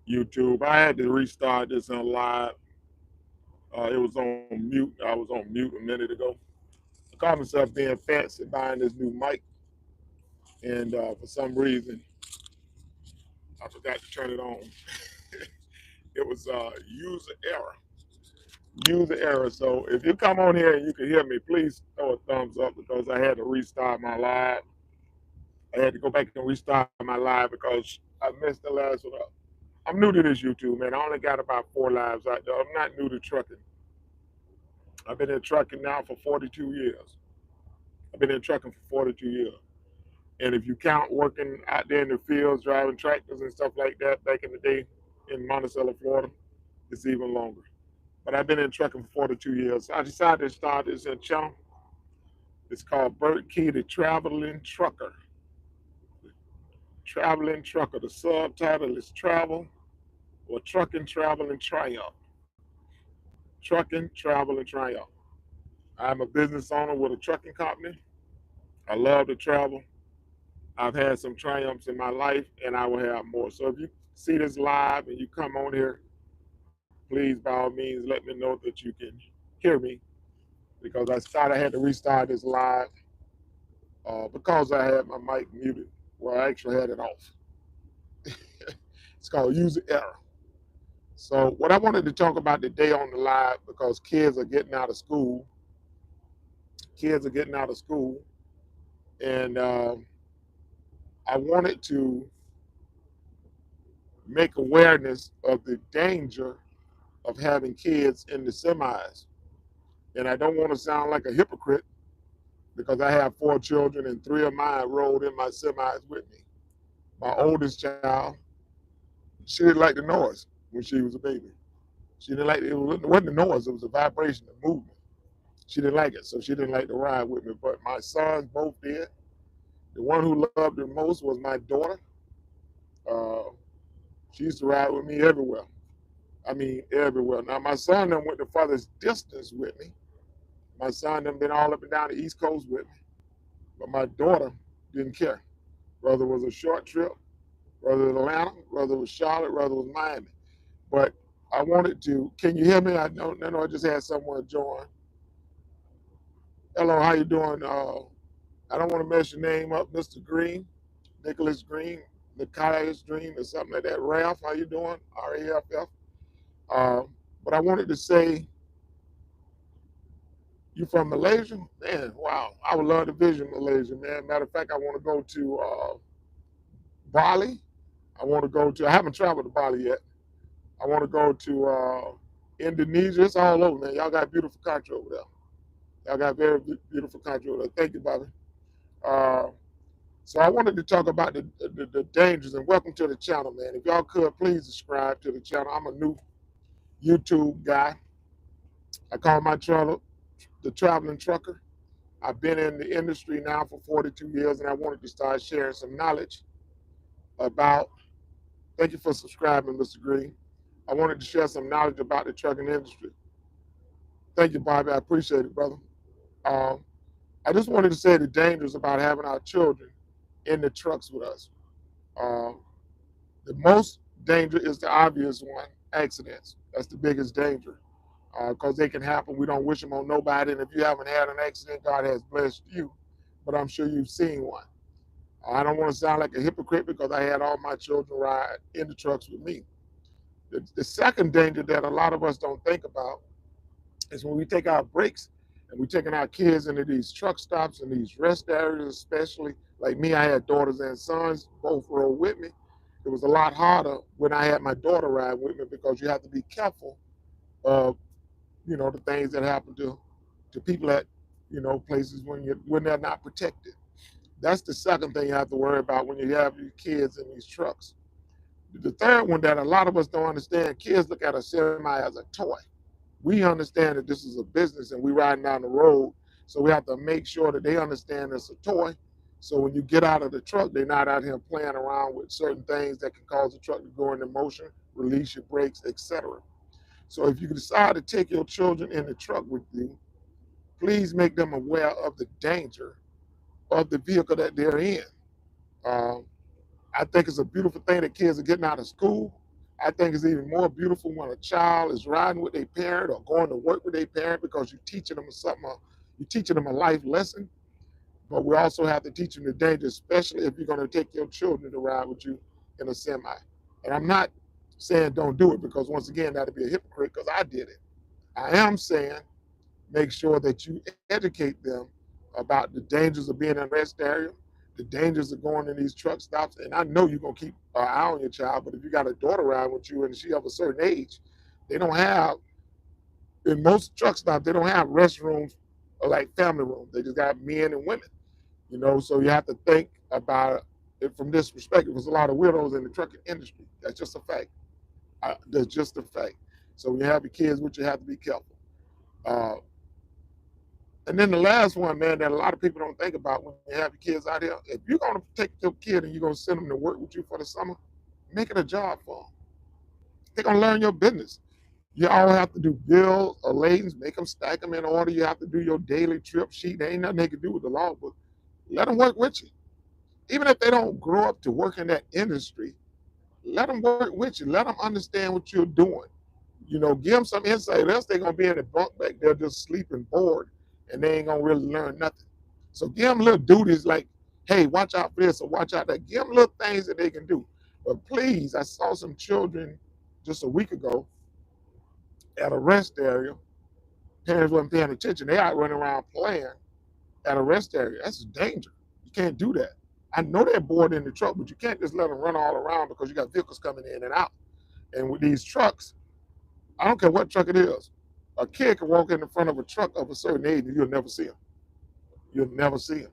YouTube. I had to restart this on live. It was on mute. I was on mute a minute ago. I caught myself being fancy buying this new mic, and for some reason, I forgot to turn it on. It was user error. User error. So if you come on here and you can hear me, please throw a thumbs up because I had to restart my live. I had to go back and restart my live because I missed the last one up. I'm new to this YouTube, man. I only got about 4 lives out there. I'm not new to trucking. I've been in trucking now for 42 years. I've been in trucking for 42 years. And if you count working out there in the fields, driving tractors and stuff like that back in the day in Monticello, Florida, it's even longer. But I've been in trucking for 42 years. I decided to start this channel. It's called Bert K, the Traveling Trucker. Traveling Trucker. The subtitle is Travel or Trucking, Travel, and Triumph. Trucking, Travel, and Triumph. I'm a business owner with a trucking company. I love to travel. I've had some triumphs in my life, and I will have more. So if you see this live and you come on here, please, by all means, let me know that you can hear me because I had to restart this live because I had my mic muted. Well, I actually had it off. It's called user error. So what I wanted to talk about today on the live, because kids are getting out of school, kids are getting out of school, and I wanted to make awareness of the danger of having kids in the semis. And I don't want to sound like a hypocrite because I have 4 children and 3 of mine rode in my semis with me. My oldest child, she didn't like the noise when she was a baby. She didn't like it. Wasn't the noise, it was the vibration, the movement. She didn't like it, so she didn't like to ride with me. But my sons both did. The one who loved it most was my daughter. Uh, she used to ride with me everywhere. I mean, everywhere. Now, my son done went the farthest distance with me. My son done been all up and down the East Coast with me. But my daughter didn't care. Whether it was a short trip, whether it was Atlanta, whether it was Charlotte, whether it was Miami. But I wanted to, can you hear me? I know I just had someone join. Hello, how you doing? I don't want to mess your name up, Mr. Green, Nicholas Green, Nicholas Green, or something like that. Ralph, how you doing? RAFF. But I wanted to say, you from Malaysia? Man, wow. I would love to visit Malaysia, man. Matter of fact, I want to go to Bali. I want to go to, I haven't traveled to Bali yet. I want to go to Indonesia. It's all over, man. Y'all got a beautiful country over there. Y'all got very beautiful country over there. Thank you, Bobby. Uh, so I wanted to talk about the dangers, and welcome to the channel, man. If y'all could, please subscribe to the channel. I'm a new YouTube guy. I call my channel the Traveling Trucker. I've been in the industry now for 42 years, and I wanted to start sharing some knowledge about. Thank you for subscribing, Mr. Green. I wanted to share some knowledge about the trucking industry. Thank you, Bobby. I appreciate it, brother. Um, I just wanted to say the dangers about having our children in the trucks with us. Um, the most danger is the obvious one, accidents. That's the biggest danger because they can happen. We don't wish them on nobody. And if you haven't had an accident, God has blessed you. But I'm sure you've seen one. I don't want to sound like a hypocrite because I had all my children ride in the trucks with me. The second danger that a lot of us don't think about is when we take our breaks and we're taking our kids into these truck stops and these rest areas, especially like me, I had daughters and sons, both rode with me. It was a lot harder when I had my daughter ride with me because you have to be careful of, the things that happen to people at, places when they're not protected. That's the second thing you have to worry about when you have your kids in these trucks. The third one that a lot of us don't understand, kids look at a semi as a toy. We understand that this is a business and we riding down the road, so we have to make sure that they understand it's a toy. So when you get out of the truck, they're not out here playing around with certain things that can cause the truck to go into motion, release your brakes, etc. So if you decide to take your children in the truck with you, please make them aware of the danger of the vehicle that they're in. Um, I think it's a beautiful thing that kids are getting out of school. I think it's even more beautiful when a child is riding with their parent or going to work with their parent because you're teaching them something, you're teaching them a life lesson. But we also have to teach them the danger, especially if you're going to take your children to ride with you in a semi. And I'm not saying don't do it because, once again, that'd be a hypocrite because I did it. I am saying make sure that you educate them about the dangers of being in a rest area, the dangers of going in these truck stops. And I know you're going to keep an eye on your child, but if you got a daughter around with you and she of a certain age, they don't have, in most truck stops, they don't have restrooms like family rooms. They just got men and women. So you have to think about it from this perspective. There's a lot of widows in the trucking industry. That's just a fact. That's just a fact. So when you have your kids with you, have to be careful. Uh, and then the last one, man, that a lot of people don't think about when you have your kids out here. If you're going to take your kid and you're going to send them to work with you for the summer, make it a job for them. They're going to learn your business. You all have to do bills or latings, make them stack them in order. You have to do your daily trip sheet. There ain't nothing they can do with the law, but let them work with you. Even if they don't grow up to work in that industry, let them work with you. Let them understand what you're doing. Give them some insight. Else they're gonna be in the bunk back there just sleeping bored, and they ain't gonna really learn nothing. So give them little duties like, hey, watch out for this or watch out that. Give them little things that they can do. But please, I saw some children just a week ago at a rest area. Parents wasn't paying attention. They out running around playing at a rest area. That's a danger. You can't do that. I know they're bored in the truck, but you can't just let them run all around because you got vehicles coming in and out. And with these trucks, I don't care what truck it is, a kid can walk in the front of a truck of a certain age and you'll never see him. You'll never see him.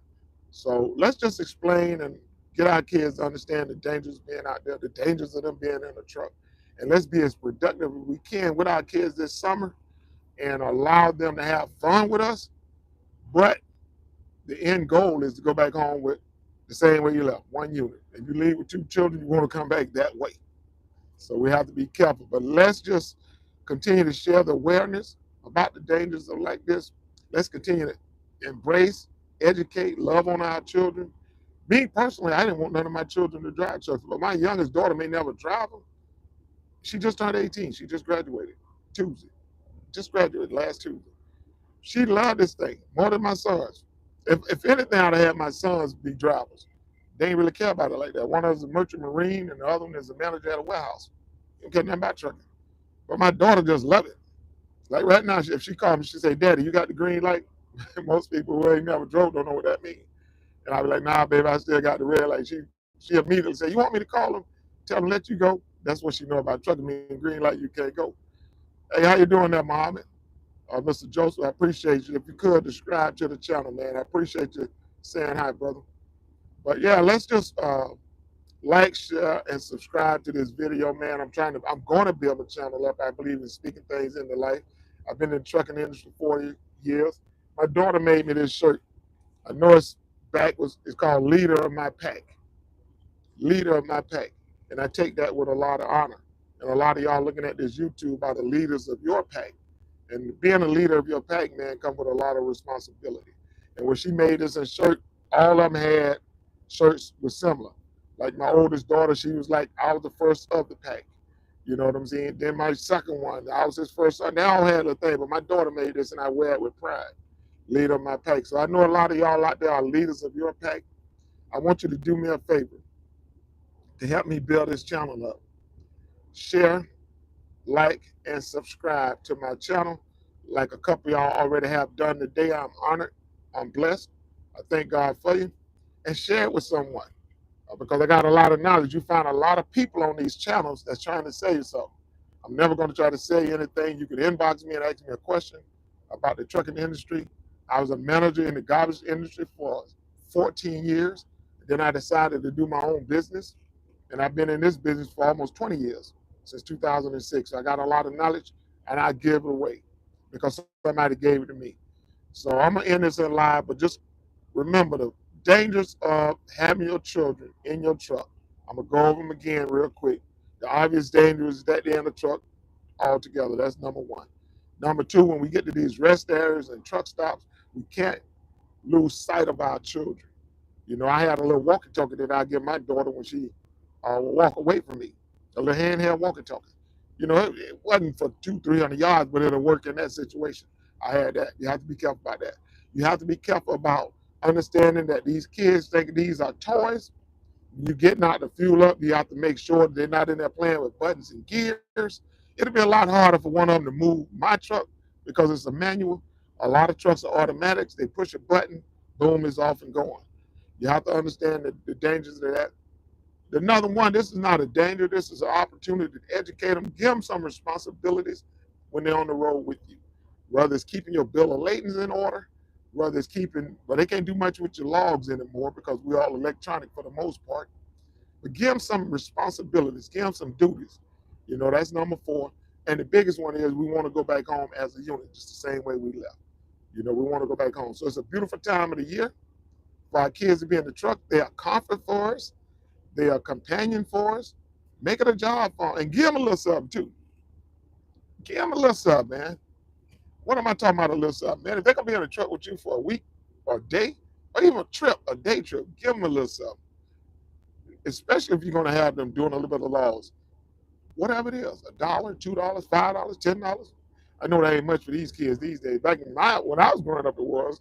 So let's just explain and get our kids to understand the dangers of being out there, the dangers of them being in a truck. And let's be as productive as we can with our kids this summer and allow them to have fun with us. But the end goal is to go back home with the same way you left, one unit. If you leave with two children, you want to come back that way. So we have to be careful. But let's just continue to share the awareness about the dangers of like this. Let's continue to embrace, educate, love on our children. Me personally, I didn't want none of my children to drive trucks, but my youngest daughter may never drive them. She just turned 18. She just graduated Tuesday. Just graduated last Tuesday. She loved this thing more than my sons. If anything, I'd have had my sons be drivers. They ain't really care about it like that. One of them is a merchant marine, and the other one is a manager at a warehouse. You don't care nothing about trucking. But my daughter just love it. Like right now, if she called me, she say, "Daddy, you got the green light?" Most people who ain't never drove don't know what that means. And I be like, "Nah, baby, I still got the red light." She immediately say, "You want me to call them? Tell them let you go?" That's what she know about trucking. Mean green light, you can't go. Hey, how you doing there, Mohammed? Mr. Joseph, I appreciate you. If you could subscribe to the channel, man, I appreciate you saying hi, brother. But yeah, let's just like, share, and subscribe to this video, man. I'm going to build a channel up. I believe in speaking things into life. I've been in the trucking industry for 40 years. My daughter made me this shirt. I know it's called Leader of My Pack. Leader of My Pack. And I take that with a lot of honor. And a lot of y'all looking at this YouTube are the leaders of your pack. And being a leader of your pack, man, comes with a lot of responsibility. And when she made this shirt, all of them had shirts were similar. Like my oldest daughter, she was like, I was the first of the pack. You know what I'm saying? Then my second one, I was his first son. They all had a thing, but my daughter made this and I wear it with pride. Leader of my pack. So I know a lot of y'all out there are leaders of your pack. I want you to do me a favor to help me build this channel up. Share, like, and subscribe to my channel like a couple of y'all already have done today. I'm honored. I'm blessed. I thank God for you. And share it with someone because I got a lot of knowledge. You find a lot of people on these channels that's trying to sell you something. I'm never going to try to sell you anything. You can inbox me and ask me a question about the trucking industry. I was a manager in the garbage industry for 14 years. Then I decided to do my own business. And I've been in this business for almost 20 years, since 2006. So I got a lot of knowledge and I give it away because somebody gave it to me. So I'm going to end this in live, but just remember the dangers of having your children in your truck. I'm going to go over them again real quick. The obvious danger is that they're in the truck altogether. That's number one. Number two, when we get to these rest areas and truck stops, we can't lose sight of our children. I had a little walkie-talkie that I give my daughter when she would walk away from me. a little handheld walkie-talkie. You know, it wasn't for 200-300 yards, but it'll work in that situation. I had that. You have to be careful about that. You have to be careful about understanding that these kids think these are toys. You getting out to fuel up, you have to make sure they're not in there playing with buttons and gears. It'll be a lot harder for one of them to move my truck because it's a manual. A lot of trucks are automatics. They push a button, boom, it's off and going. You have to understand the dangers of that. Another one, this is not a danger. This is an opportunity to educate them, give them some responsibilities when they're on the road with you. Whether it's keeping your bill of lading in order, whether it's keeping, but they can't do much with your logs anymore because we're all electronic for the most part. But give them some responsibilities, give them some duties. You know, that's number 4. And the biggest one is we want to go back home as a unit, just the same way we left. You know, we want to go back home. So it's a beautiful time of the year for our kids to be in the truck. They are comfort for us. They are companion for us. Make it a job for them and give them a little something too. Give them a little something, man. What am I talking about? A little something, man? If they're gonna be in a truck with you for a week or a day, or even a trip, a day trip, give them a little something. Especially if you're gonna have them doing a little bit of laws, whatever it is, $1, $2, $5, $10. I know that ain't much for these kids these days. Back in when I was growing up, it was.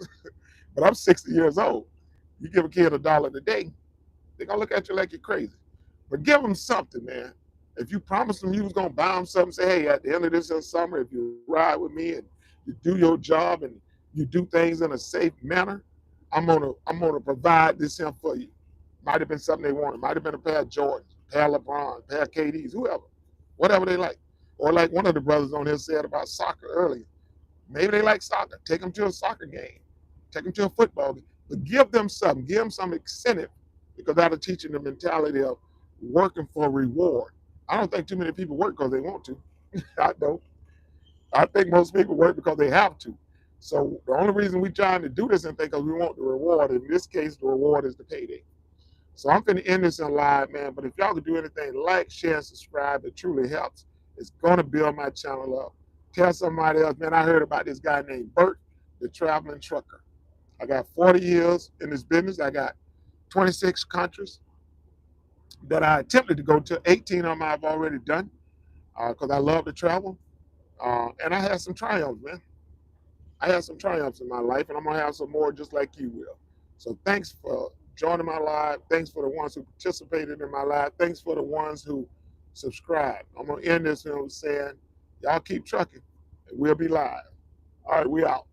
But I'm 60 years old. You give a kid $1 a day, they're gonna look at you like you're crazy. But give them something, man. If you promised them you was gonna buy them something, say, hey, at the end of this summer, if you ride with me and you do your job and you do things in a safe manner, I'm gonna provide this here for you. Might have been something they wanted. Might have been a pair of Jordans, a pair of LeBron, a pair of KDs, whoever, whatever they like. Or like one of the brothers on here said about soccer earlier. Maybe they like soccer. Take them to a soccer game. Take them to a football game. But give them something. Give them some incentive because that'll teach them the mentality of working for reward. I don't think too many people work because they want to. I don't. I think most people work because they have to. So the only reason we're trying to do this and think because we want the reward. In this case, the reward is the payday. So I'm finna end this in live, man. But if y'all could do anything, like, share, and subscribe. It truly helps. It's gonna build my channel up. Tell somebody else, man. I heard about this guy named Bert, the traveling trucker. I got 40 years in this business. I got 26 countries that I attempted to go to. 18 of them I've already done because I love to travel. And I had some triumphs, man. I had some triumphs in my life, and I'm gonna have some more just like you will. So thanks for joining my live. Thanks for the ones who participated in my live. Thanks for the ones who subscribed. I'm gonna end this film saying, y'all keep trucking, and we'll be live. All right, we out.